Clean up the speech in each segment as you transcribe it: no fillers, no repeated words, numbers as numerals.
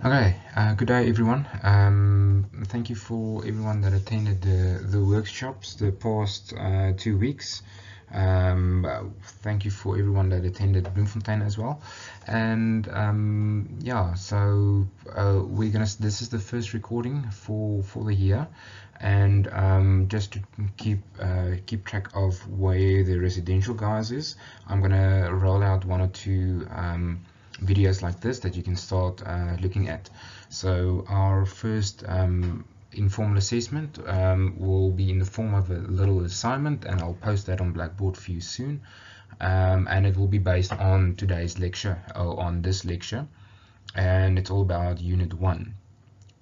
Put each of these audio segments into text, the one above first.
Okay, good day everyone. Thank you for everyone that attended the workshops the past 2 weeks. Thank you for everyone that attended Bloemfontein as well. And yeah, so this is the first recording for the year, and just to keep track of where the residential guys is, I'm gonna roll out one or two videos like this that you can start looking at. So our first informal assessment will be in the form of a little assignment, and I'll post that on Blackboard for you soon. And it will be based on today's lecture, or on this lecture, and it's all about Unit 1.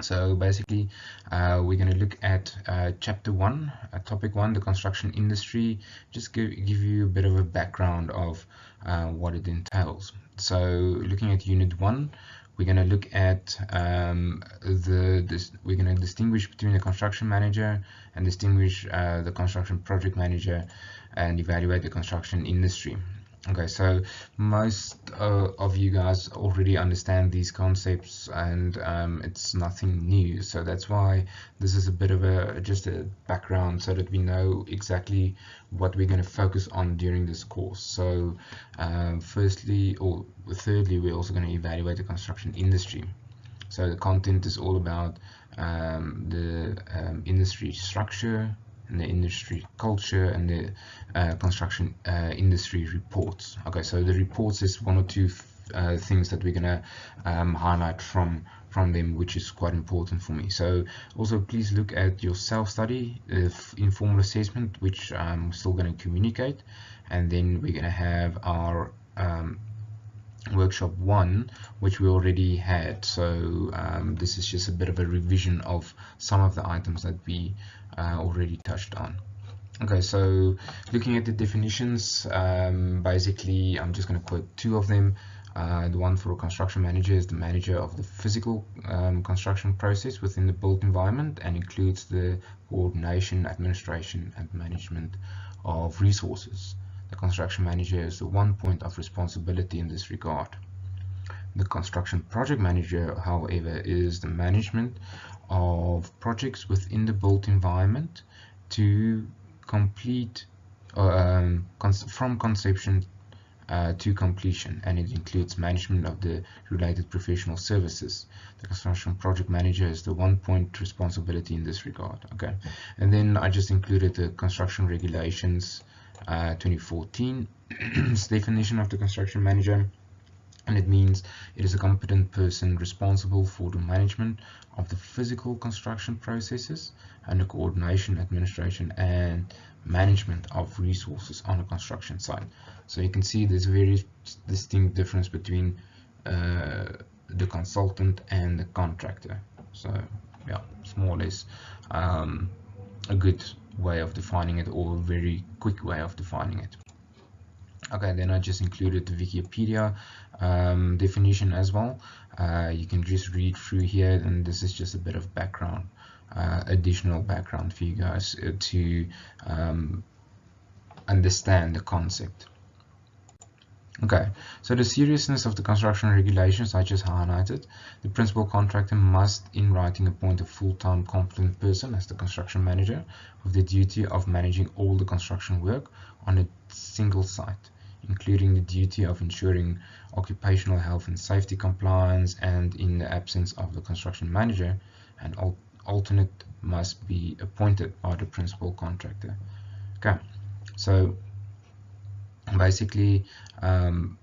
So basically, we're going to look at Chapter 1, Topic 1, the construction industry, just give you a bit of a background of what it entails. So looking at Unit 1, we're going to look at we're going to distinguish between the construction manager and distinguish the construction project manager and evaluate the construction industry. Okay, so most of you guys already understand these concepts, and it's nothing new. So that's why this is a bit of just a background, so that we know exactly what we're going to focus on during this course. So thirdly, we're also going to evaluate the construction industry. So the content is all about the industry structure, and the industry culture, and the construction industry reports. Okay, so the reports is one or two things that we're gonna highlight from them, which is quite important for me. So also please look at your self-study, informal assessment, which I'm still going to communicate, and then we're going to have our workshop 1, which we already had. So this is just a bit of a revision of some of the items that we already touched on. Okay, so looking at the definitions, basically I'm just going to quote two of them. The one for a construction manager is the manager of the physical construction process within the built environment, and includes the coordination, administration, and management of resources. The construction manager is the one point of responsibility in this regard. The construction project manager, however, is the management of projects within the built environment to complete from conception to completion, and it includes management of the related professional services. The construction project manager is the one point responsibility in this regard. Okay, and then I just included the construction regulations 2014 definition of the construction manager, and it means it is a competent person responsible for the management of the physical construction processes and the coordination, administration, and management of resources on a construction site. So you can see there's a very distinct difference between the consultant and the contractor. So yeah, it's more or less a good way of defining it, or a very quick way of defining it. Okay, then I just included the Wikipedia definition as well. You can just read through here, and this is just a bit of background, additional background for you guys to understand the concept. Okay, so the seriousness of the construction regulations I just highlighted. The principal contractor must in writing appoint a full-time competent person as the construction manager with the duty of managing all the construction work on a single site, including the duty of ensuring occupational health and safety compliance, and in the absence of the construction manager, an alternate must be appointed by the principal contractor. Okay, so basically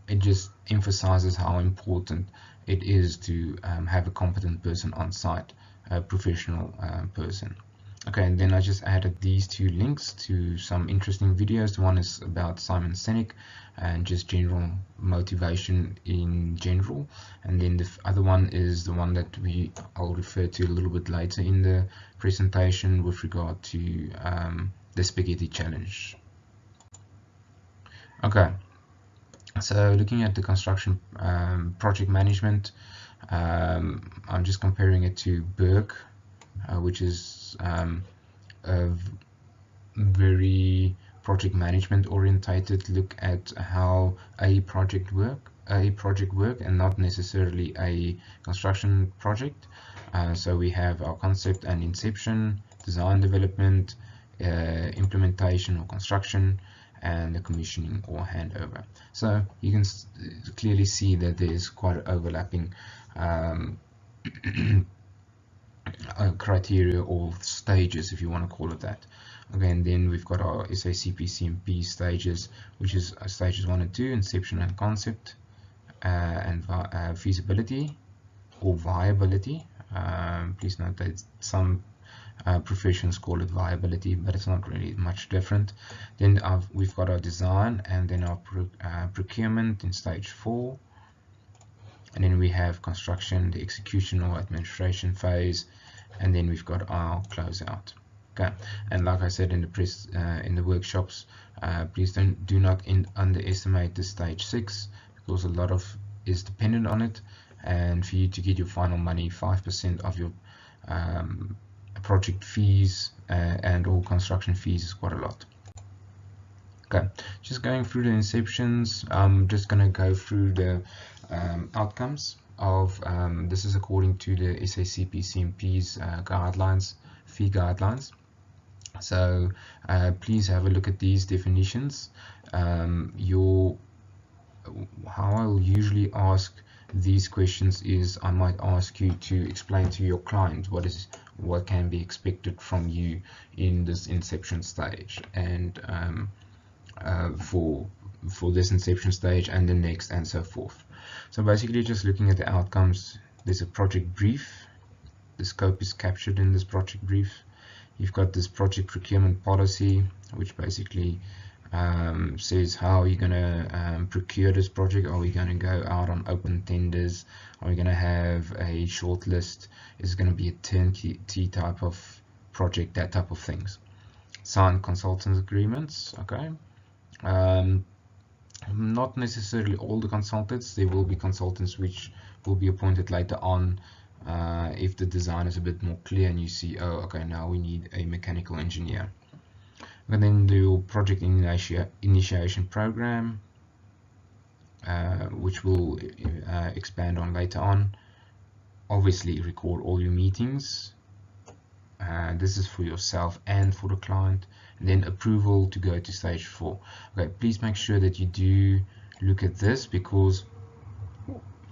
it just emphasizes how important it is to have a competent person on site, a professional person. Okay, and then I just added these two links to some interesting videos. The one is about Simon Sinek and just general motivation in general, and then the other one is the one that I'll refer to a little bit later in the presentation with regard to the spaghetti challenge. Okay, so looking at the construction project management, I'm just comparing it to Burke, which is a very project management orientated look at how a project a project work and not necessarily a construction project. So we have our concept and inception, design development, implementation or construction, and the commissioning or handover. So you can clearly see that there is quite overlapping criteria or stages, if you want to call it that. Again, then we've got our SACP CMP stages, which is stages 1 and 2, inception and concept, and feasibility or viability. Please note that some professions call it viability, but it's not really much different. Then we've got our design, and then our procurement in stage 4. And then we have construction, the execution or administration phase, and then we've got our closeout. Okay, and like I said in the workshops, please do not underestimate the stage 6, because a lot of is dependent on it. And for you to get your final money, 5% of your project fees and all construction fees is quite a lot. Okay, just going through the inceptions, I'm just going to go through the outcomes of this is according to the SACP CMP's guidelines, fee guidelines. So please have a look at these definitions. How I'll usually ask these questions is I might ask you to explain to your client what can be expected from you in this inception stage, and for this inception stage and the next, and so forth. So basically, just looking at the outcomes, there's a project brief. The scope is captured in this project brief. You've got this project procurement policy, which basically says how you're going to procure this project. Are we going to go out on open tenders? Are we going to have a short list? Is it going to be a turnkey type of project? That type of things. Signed consultants agreements. Okay. Not necessarily all the consultants. There will be consultants which will be appointed later on if the design is a bit more clear and you see, oh, okay, now we need a mechanical engineer. And then the project initiation program, which we'll expand on later on. Obviously, record all your meetings. This is for yourself and for the client. And then approval to go to stage 4. Okay, please make sure that you do look at this, because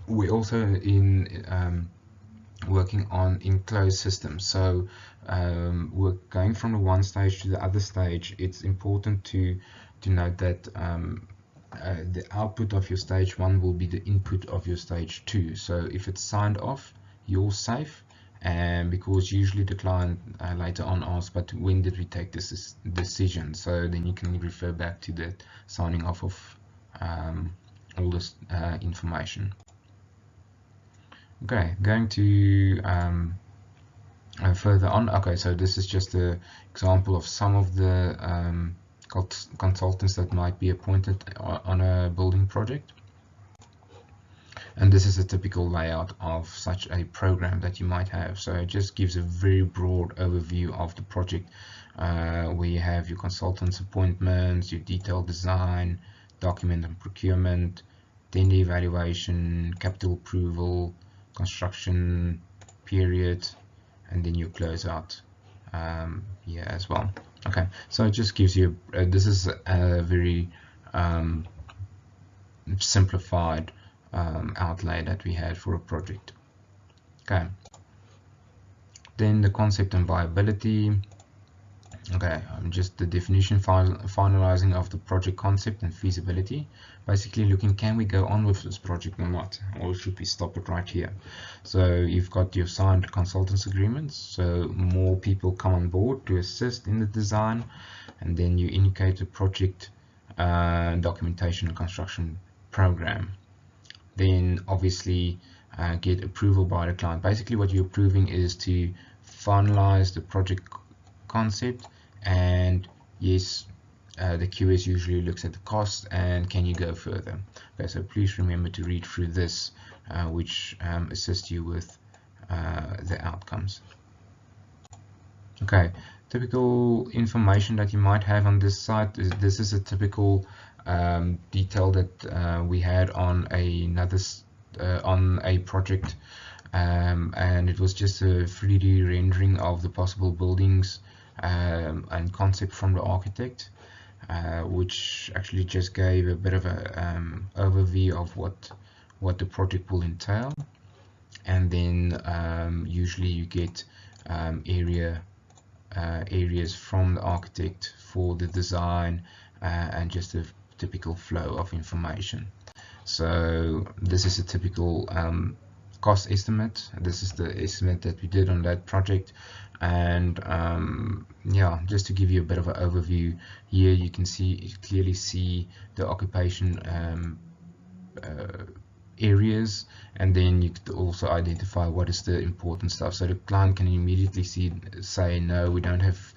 we're also in working on enclosed systems. So we're going from the one stage to the other stage. It's important to note that the output of your stage 1 will be the input of your stage 2. So if it's signed off, you're safe. And because usually the client later on asks, but when did we take this decision? So then you can refer back to the signing off of all this information. Okay, going to further on. Okay, so this is just an example of some of the consultants that might be appointed on a building project. And this is a typical layout of such a program that you might have. So it just gives a very broad overview of the project, where you have your consultants appointments, your detailed design, document and procurement, tender evaluation, capital approval, construction period, and then your closeout here as well. Okay, so it just gives you this is a very simplified outlay that we had for a project. Okay, then the concept and viability. Okay, just the definition, finalizing of the project concept and feasibility. Basically looking, can we go on with this project or not, or should we stop it right here? So you've got your signed consultants agreements, so more people come on board to assist in the design, and then you indicate the project documentation and construction program. Then obviously get approval by the client. Basically what you're approving is to finalize the project concept, and yes, the QS usually looks at the cost and can you go further. Okay, so please remember to read through this, which assists you with the outcomes. Okay, typical information that you might have on this site is this is a typical detail that we had on on a project, and it was just a 3D rendering of the possible buildings and concept from the architect, which actually just gave a bit of a overview of what the project will entail. And then usually you get areas from the architect for the design and just a typical flow of information. So this is a typical cost estimate. This is the estimate that we did on that project. And yeah, just to give you a bit of an overview, here you can clearly see the occupation areas, and then you could also identify what is the important stuff. So the client can immediately say, no, we don't have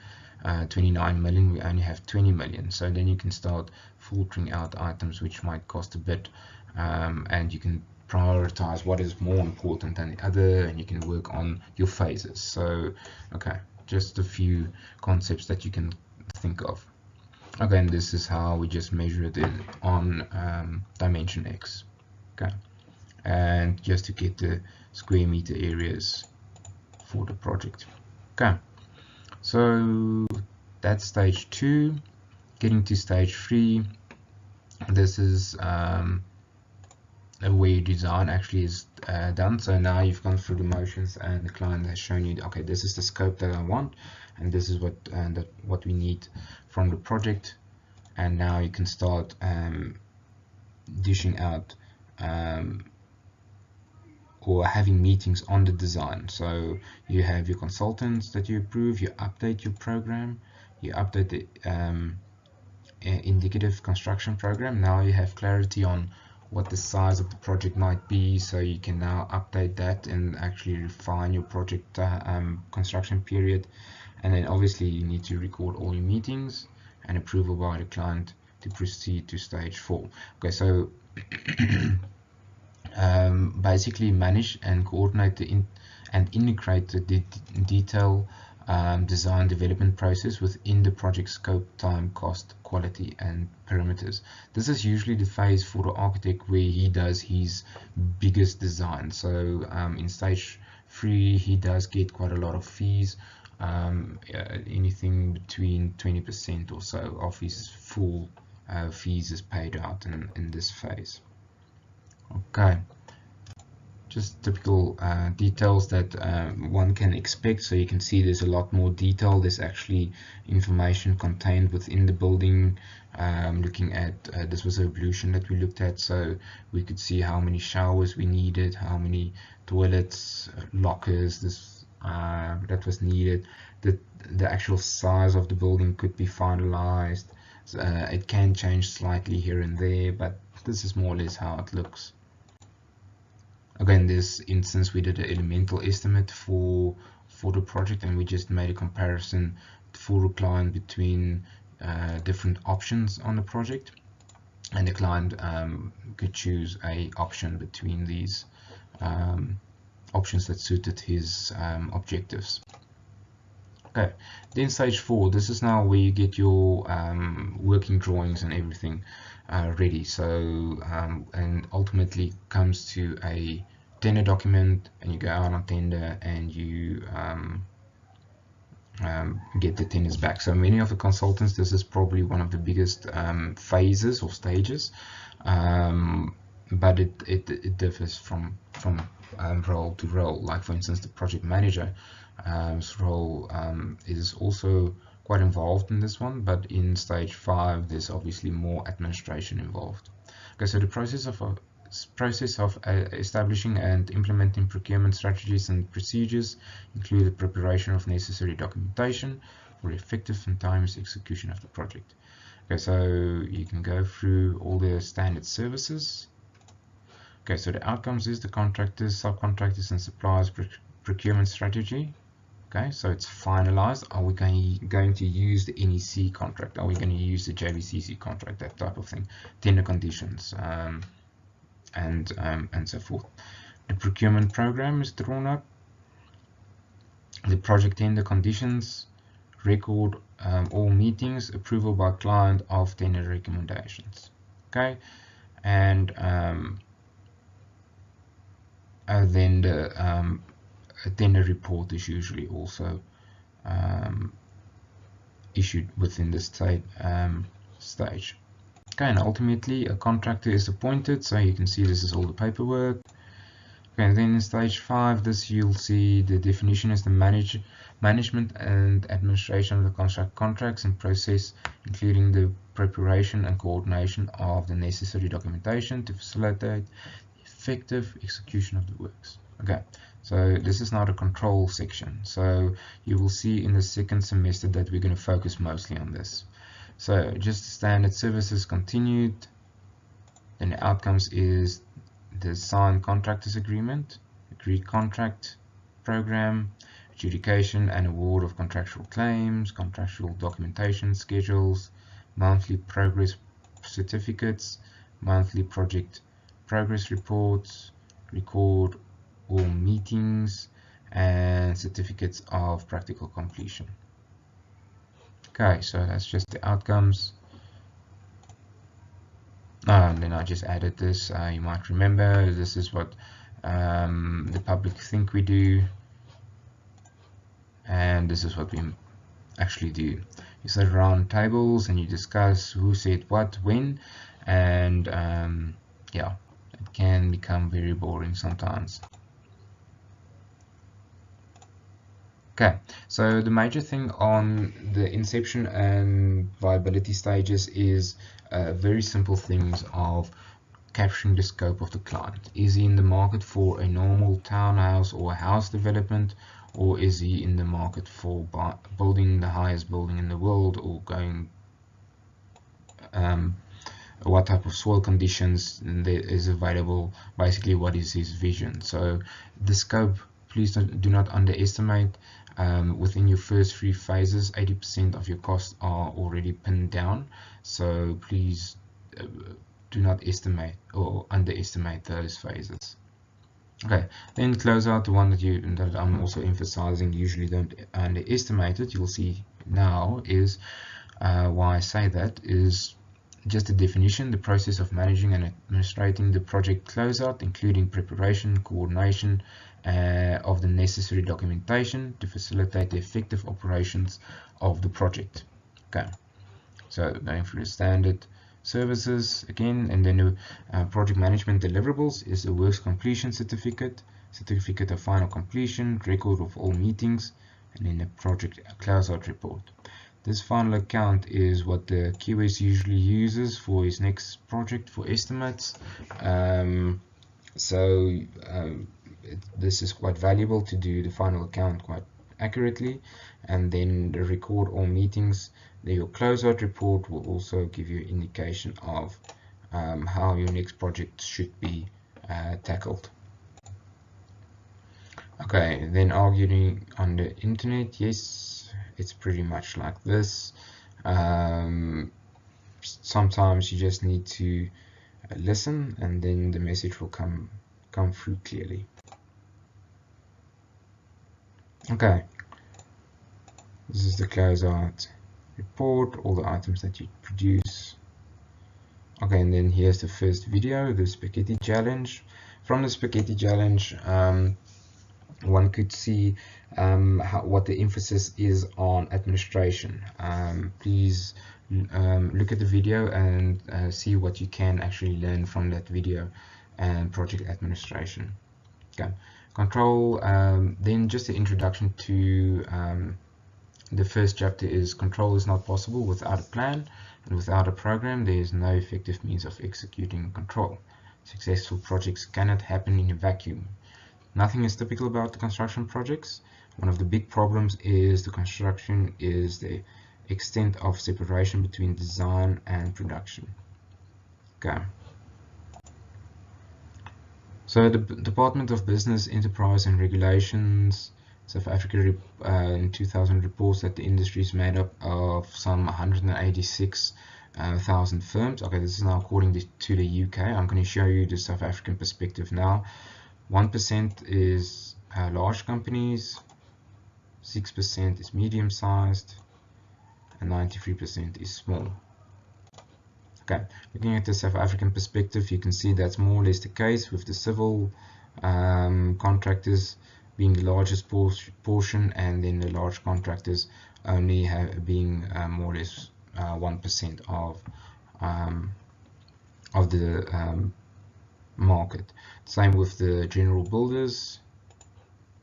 29 million, we only have 20 million. So then you can start filtering out items which might cost a bit, and you can prioritize what is more important than the other, and you can work on your phases. So okay, just a few concepts that you can think of. Again, this is how we just measure it on dimension X. Okay, and just to get the square meter areas for the project. Okay, so that's stage 2. Getting to stage 3, this is where design actually is done. So now you've gone through the motions and the client has shown you, okay, this is the scope that I want, and this is what we need from the project. And now you can start dishing out or having meetings on the design. So you have your consultants that you approve, you update your program, you update the indicative construction program. Now you have clarity on what the size of the project might be, so you can now update that and actually refine your project construction period. And then obviously you need to record all your meetings and approval by the client to proceed to stage 4. Okay, so basically manage and coordinate and integrate the detail design development process within the project scope, time, cost, quality, and parameters. This is usually the phase for the architect where he does his biggest design. So in stage 3 he does get quite a lot of fees, anything between 20% or so of his full fees is paid out in this phase. Okay, just typical details that one can expect. So you can see there's a lot more detail. There's actually information contained within the building. Looking at this was a evolution that we looked at, so we could see how many showers we needed, how many toilets, lockers that was needed. The actual size of the building could be finalized. It can change slightly here and there, but this is more or less how it looks. Again, this instance we did an elemental estimate for the project, and we just made a comparison for the client between different options on the project, and the client could choose a option between these options that suited his objectives. Okay, then stage 4, this is now where you get your working drawings and everything ready. So and ultimately comes to a tender document, and you go out on tender and you get the tenders back. So many of the consultants, this is probably one of the biggest phases or stages, but it differs from role to role. Like for instance, the project manager role is also quite involved in this one, but in stage 5 there's obviously more administration involved. Okay, so the process of establishing and implementing procurement strategies and procedures include the preparation of necessary documentation for effective and timely execution of the project. Okay, so you can go through all the standard services. Okay, so the outcomes is the contractors, subcontractors, and suppliers procurement strategy. Okay, so it's finalized. Are we going to use the NEC contract? Are we going to use the JVCC contract? That type of thing. Tender conditions, and so forth. The procurement program is drawn up. The project tender conditions, record all meetings, approval by client of tender recommendations. Okay, and then a tender report is usually also issued within the stage. Okay, and ultimately a contractor is appointed, so you can see this is all the paperwork. Okay, and then in stage 5, this you'll see the definition is the management and administration of the contracts and process, including the preparation and coordination of the necessary documentation to facilitate effective execution of the works. Okay, so this is not a control section, so you will see in the second semester that we're going to focus mostly on this. So just standard services continued, then the outcomes is the signed contractors agreement, agreed contract, program, adjudication and award of contractual claims, contractual documentation schedules, monthly progress certificates, monthly project progress reports, record all meetings, and certificates of practical completion. Okay, so that's just the outcomes. And then I just added this. You might remember this is what the public think we do, and this is what we actually do. You sit around tables and you discuss who said what when, and yeah, it can become very boring sometimes. Okay, so the major thing on the inception and viability stages is very simple things of capturing the scope of the client. Is he in the market for a normal townhouse or a house development, or is he in the market for building the highest building in the world, or going what type of soil conditions there is available, basically what is his vision. So the scope, please do not underestimate. Within your first 3 phases, 80% of your costs are already pinned down, so please do not estimate or underestimate those phases. Okay, then close out, the one that I'm also emphasizing, usually don't underestimate it. You'll see now is why I say that is just a definition, the process of managing and administrating the project closeout, including preparation, coordination of the necessary documentation to facilitate the effective operations of the project. Okay, so going through the standard services again, and then the project management deliverables is the works completion certificate, certificate of final completion, record of all meetings, and then the project closeout report. This final account is what the QS usually uses for his next project for estimates. This is quite valuable to do the final account quite accurately, and then the record all meetings. Your closeout report will also give you an indication of how your next project should be tackled. Okay, then arguing on the internet, yes, it's pretty much like this. Sometimes you just need to listen, and then the message will come through clearly. Okay, this is the closeout report, all the items that you produce. Okay, and then here's the first video, the spaghetti challenge. From the spaghetti challenge, one could see what the emphasis is on administration. Please look at the video and see what you can actually learn from that video and project administration. Okay, control, then just the introduction to the first chapter is control is not possible without a plan, and without a program there is no effective means of executing control. Successful projects cannot happen in a vacuum. Nothing is typical about the construction projects. One of the big problems is the extent of separation between design and production. Okay. So the Department of Business, Enterprise and Regulations, South Africa in 2000 reports that the industry is made up of some 186,000 firms. Okay, this is now according to the UK. I'm going to show you the South African perspective now. 1% is large companies, 6% is medium-sized, and 93% is small. Okay, looking at the South African perspective, you can see that's more or less the case, with the civil contractors being the largest portion, and then the large contractors only being more or less 1% of the market. Same with the general builders.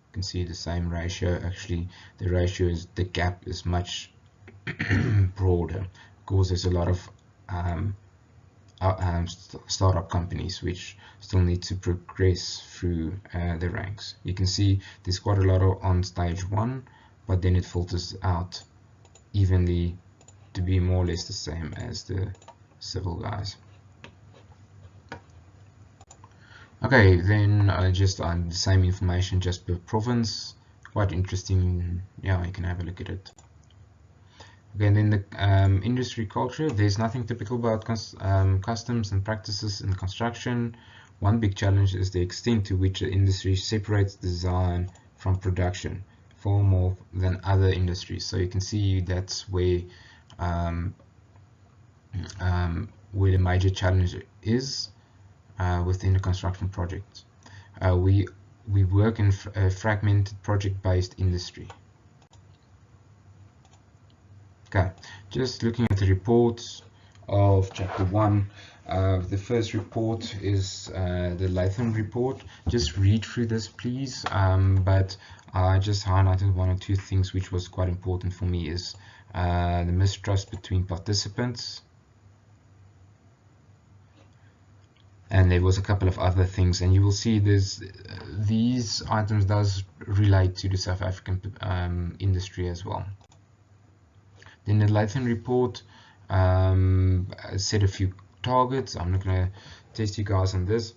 You can see the same ratio. Actually, the gap is much broader, because there's a lot of startup companies which still need to progress through the ranks. You can see there's quite a lot on stage 1, but then it filters out evenly to be more or less the same as the civil guys. Okay, then just the same information just per province. Quite interesting. Yeah, you can have a look at it. Again, in the industry culture, there's nothing typical about customs and practices in construction. One big challenge is the extent to which the industry separates design from production, far more than other industries. So you can see that's where the major challenge is within the construction project. We work in a fragmented project-based industry. Okay, just looking at the reports of chapter 1. The first report is the Latham report. Just read through this, please. But I just highlighted 1 or 2 things which was quite important for me, is the mistrust between participants. And there was a couple of other things, and you will see these items does relate to the South African industry as well. Then the Latham report set a few targets. I'm not going to test you guys on this.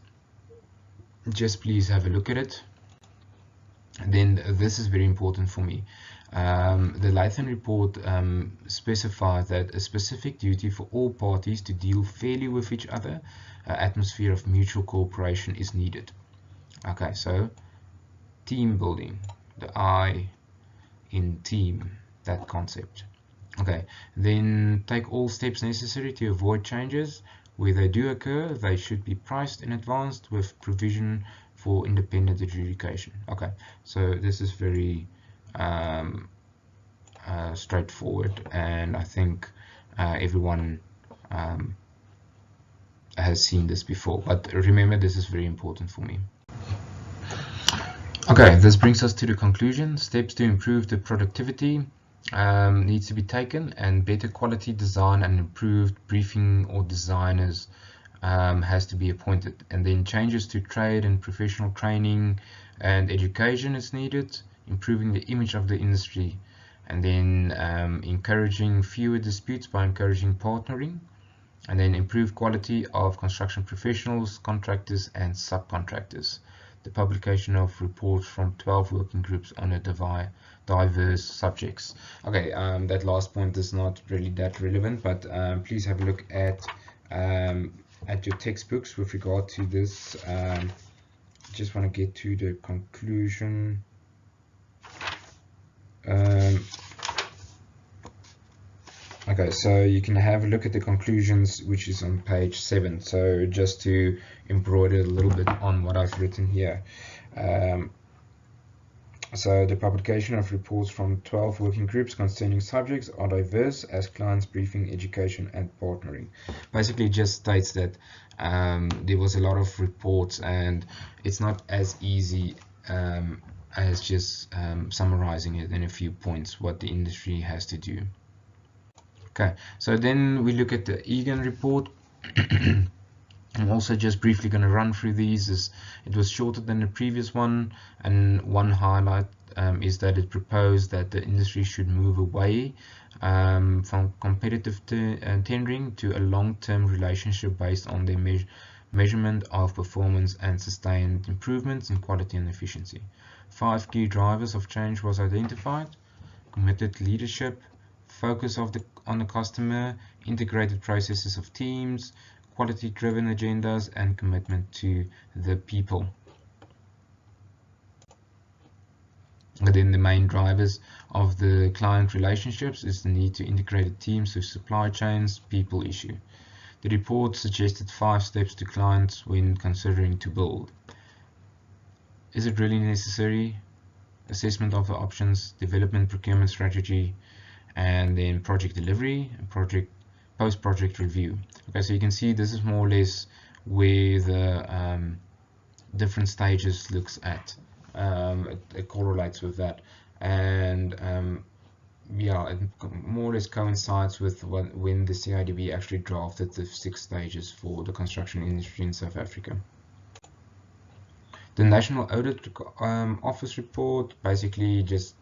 Just please have a look at it. And then this is very important for me. The Latham report specifies that a specific duty for all parties to deal fairly with each other, an atmosphere of mutual cooperation is needed. Okay, so team building, the I in team, that concept. Okay, then take all steps necessary to avoid changes. Where they do occur, they should be priced in advance with provision for independent adjudication. Okay, so this is very straightforward, and I think everyone has seen this before, but remember, this is very important for me. Okay, this brings us to the conclusion. Steps to improve the productivity needs to be taken, and better quality design and improved briefing or designers has to be appointed. And then changes to trade and professional training and education is needed, improving the image of the industry, and then encouraging fewer disputes by encouraging partnering, and then improved quality of construction professionals, contractors and subcontractors. The publication of reports from 12 working groups on a diverse subjects. Okay, that last point is not really that relevant, but please have a look at your textbooks with regard to this. Just want to get to the conclusion. Okay, so you can have a look at the conclusions, which is on page 7. So just to embroider a little bit on what I've written here. So the publication of reports from 12 working groups concerning subjects are diverse as clients, briefing, education and partnering. Basically just states that there was a lot of reports, and it's not as easy as just summarizing it in a few points what the industry has to do. Okay, so then we look at the Egan report. I'm also just briefly going to run through these, as it was shorter than the previous one, and one highlight is that it proposed that the industry should move away from competitive tendering to a long-term relationship based on the measurement of performance and sustained improvements in quality and efficiency. 5 key drivers of change was identified: committed leadership, focus on the customer, integrated processes of teams, quality-driven agendas, and commitment to the people. And then the main drivers of the client relationships is the need to integrate teams with supply chains, people issue. The report suggested 5 steps to clients when considering to build. Is it really necessary? Assessment of the options, development, procurement strategy, and then project delivery and post-project review. Okay, so you can see this is more or less where the different stages looks at. It correlates with that, and yeah, it more or less coincides with when the CIDB actually drafted the 6 stages for the construction industry in South Africa. The National Audit Office report basically just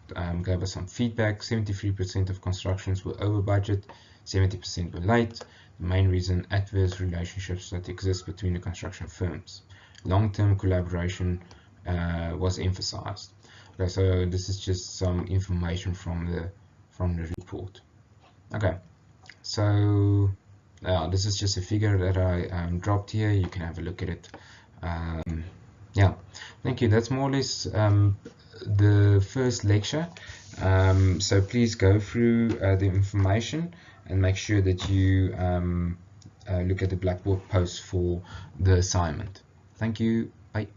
gave us some feedback. 73% of constructions were over budget, 70% were late. The main reason, adverse relationships that exist between the construction firms. Long-term collaboration was emphasized. Okay, so this is just some information from the report. Okay, so this is just a figure that I dropped here. You can have a look at it. Yeah, thank you. That's more or less the first lecture. So please go through the information and make sure that you look at the Blackboard post for the assignment. Thank you. Bye.